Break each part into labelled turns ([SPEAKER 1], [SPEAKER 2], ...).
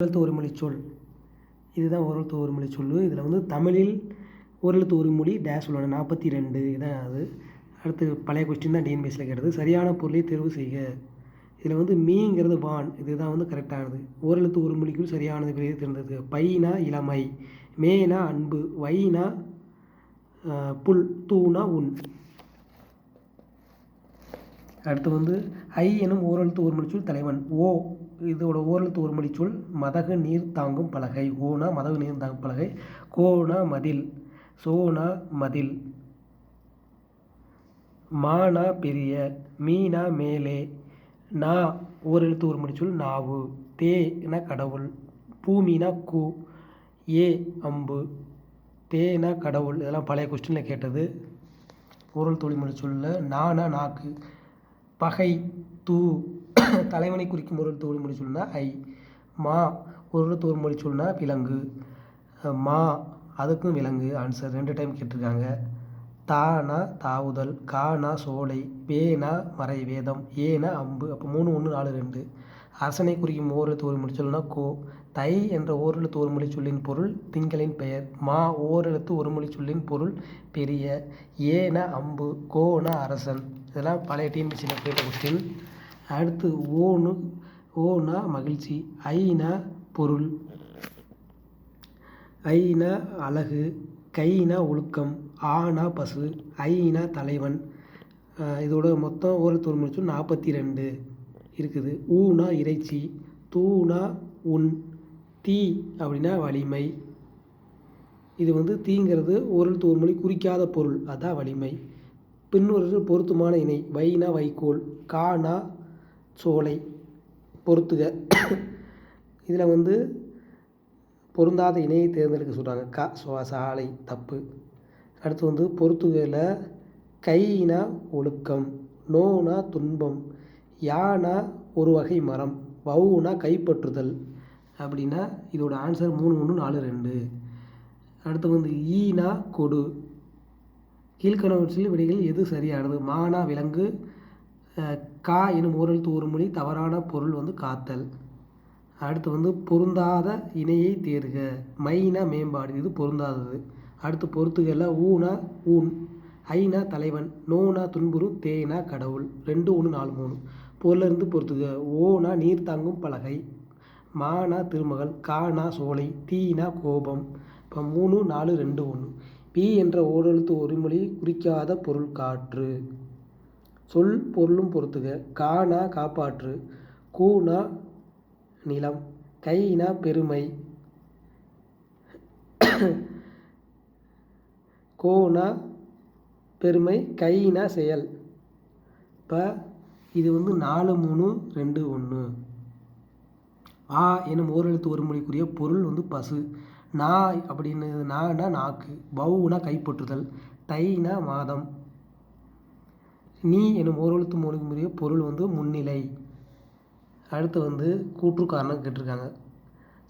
[SPEAKER 1] ஓரெழுத்து ஒரு மொழி சொல். இதுதான் ஓரெழுத்து ஒரு மொழி சொல். இதில் வந்து தமிழில் ஓரெழுத்து ஒரு மொழி டேஷ் சொல்லணும். 42 இதான் அது. அடுத்து பழைய கொஸ்டின் தான் டிஎன்பிஎஸ்சியில் கேட்டது. சரியான பொருளை தேர்வு செய்க. இதில் வந்து மீங்கிறது வான், இதுதான் வந்து கரெக்டானது. ஓரெழுத்து ஒரு மொழிக்குள் சரியானது விரைவு தேர்ந்தது. பைனா இளமை, மேனா அன்பு, வைனா புல், தூணா உன். அடுத்து வந்து ஐ எனும் ஓரெழுத்து ஒரு மொழிச்சொல் தலைவன். ஓ இதோட ஓரெழுத்து ஒரு மொழிச்சொல் மதகு நீர் தாங்கும் பலகை. ஓனா மதகு நீர் தாங்கும் பலகை. கோனா மதில், சோனா மதில். மானா பெரிய, மீனா மேலே. நா ஓரெழுத்து ஒரு மொழிச்சொல் நாவு. தேனா கடவுள், பூமினா கூ. ஏ அம்பு, தேனா கடவுள். இதெல்லாம் பழைய கொஸ்டினில் கேட்டது. ஓரெழுத்து ஒரு மொழிச்சொல்ல நானா நாக்கு. பகை தூ தலைவனை குறிக்கும் ஓரெழுத்து ஒரு மொழி சொல்னா ஐ. மா ஓரெழுத்து ஒரு மொழி சொல்னா விலங்கு. மா அதுக்கும் விலங்கு ஆன்சர். 2 டைம் கேட்டிருக்காங்க. தானா தாவுதல், கானா சோலை, வேனா மறை வேதம், ஏனா அம்பு. அப்போ 3 1 4 2. அரசனை குறிக்கும் ஓரெழுத்து ஒரு மொழி சொல்னா கோ. தை என்ற ஓரெழுத்து ஒரு மொழி சொல்லின் பொருள் திங்களின் பெயர். மா ஓரெழுத்து ஒரு மொழி சொல்லின் பொருள் பெரிய. ஏனா அம்பு, கோனா அரசன். இதெல்லாம் பழைய டிஎன்பிஎஸ்சியில் கேட்ட கொஸ்டின். அடுத்து ஓனா மகிழ்ச்சி, ஐனா பொருள், ஐனா அழகு, கைனா ஒழுக்கம், ஆனா பசு, ஐனா தலைவன். இதோட மொத்தம் ஓரெழுத்து ஒரு மொழி 42 இருக்குது. ஊனா இறைச்சி, தூணா உன், தீ அப்படின்னா வலிமை. இது வந்து தீங்கிறது ஓரெழுத்து ஒரு மொழி குறிக்காத பொருள், அதான் வலிமை. பின்வரு பொருத்தமான இணை. வைனா வைக்கோல், கானா சோலை. பொறுத்துக. இதில் வந்து பொருந்தாத இணையை தேர்ந்தெடுக்க சொல்கிறாங்க. சாலை தப்பு. அடுத்து வந்து பொறுத்துகையில் கைனா ஒழுக்கம், நோனா துன்பம், யானா ஒரு வகை மரம், வவுனா கைப்பற்றுதல். அப்படின்னா இதோட ஆன்சர் 3 1 4 2. அடுத்து வந்து ஈனா கொடு. கீழ்கணவற்றில் விடைகள் எது சரியானது? மானா விலங்கு, கா எனும் ஓரெழுத்து ஒரு மொழி தவறான பொருள் வந்து காத்தல். அடுத்து வந்து பொருந்தாத இணையை தேர்க. மைனா மேம்பாடு, இது பொருந்தாதது. அடுத்து பொறுத்துகையில் ஊனா ஊன், ஐனா தலைவன், நோனா துன்புறு, தேனா கடவுள். 2 1 4 3. பொருளிலிருந்து பொறுத்துக. ஓனா நீர் தாங்கும் பலகை, மானா திருமகள், கானா சோலை, தீனா கோபம். இப்போ 3 4 2 1. பி என்ற ஓரெழுத்து ஒரு மொழி குறிக்காத பொருள் காற்று. சொல் பொருளும் பொறுத்துக. கானா காப்பாற்று, கூனா நிலம், கைனா பெருமை, கோனா பெருமை, கைனா செயல். இப்போ இது வந்து 4 3 2 1. ஆ எனும் ஓரெழுத்து ஒரு மொழிக்குரிய பொருள் வந்து பசு. நா அப்படின்னு நானா நாக்கு, பவுனா கைப்பற்றுதல், தைனா மாதம். நீ எனும் ஓரெழுத்து மொழிக்குரிய பொருள் வந்து முன்னிலை. அடுத்து வந்து கூற்று காரணம் கேட்டிருக்காங்க.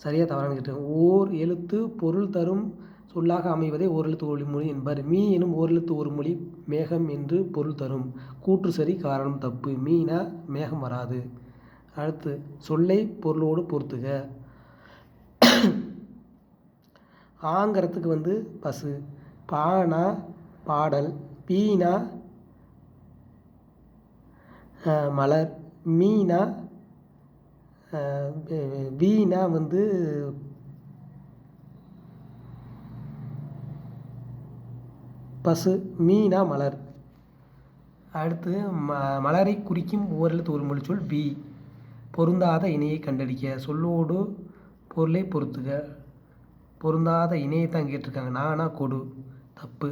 [SPEAKER 1] சரியாக தவறான கேட்டிருக்காங்க. ஓர் எழுத்து பொருள் தரும் சொல்லாக அமைவதை ஓரெழுத்து ஒரு மொழி என்பர். மீ எனும் ஓரெழுத்து ஒரு மொழி மேகம் என்று பொருள் தரும். கூற்று சரி, காரணம் தப்பு. மீனா மேகம் வராது. அடுத்து சொல்லை பொருளோடு பொறுத்துக. ஆங்கிறதுக்கு வந்து பசு, பானா பாடல், பீனா மலர், மீனா வீணா வந்து பசு, மீனா மலர். அடுத்து மலரை குறிக்கும் ஓரெழுத்து ஒரு மொழி சொல் பி. பொருந்தாத இணையை கண்டறிக்க. சொல்லோடு பொருளை பொறுத்துக. பொருந்தாத இணையை தான் கேட்டிருக்காங்க. நானா கொடு, தப்பு.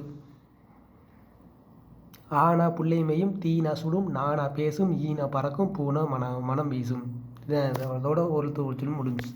[SPEAKER 1] ஆனா புள்ளை மேயும், தீனா சுடும், நானா பேசும், ஈனா பறக்கும், பூனா மனம் வீசும். இதான் அதோட ஓரெழுத்து ஒரு சொல் முடிஞ்சு.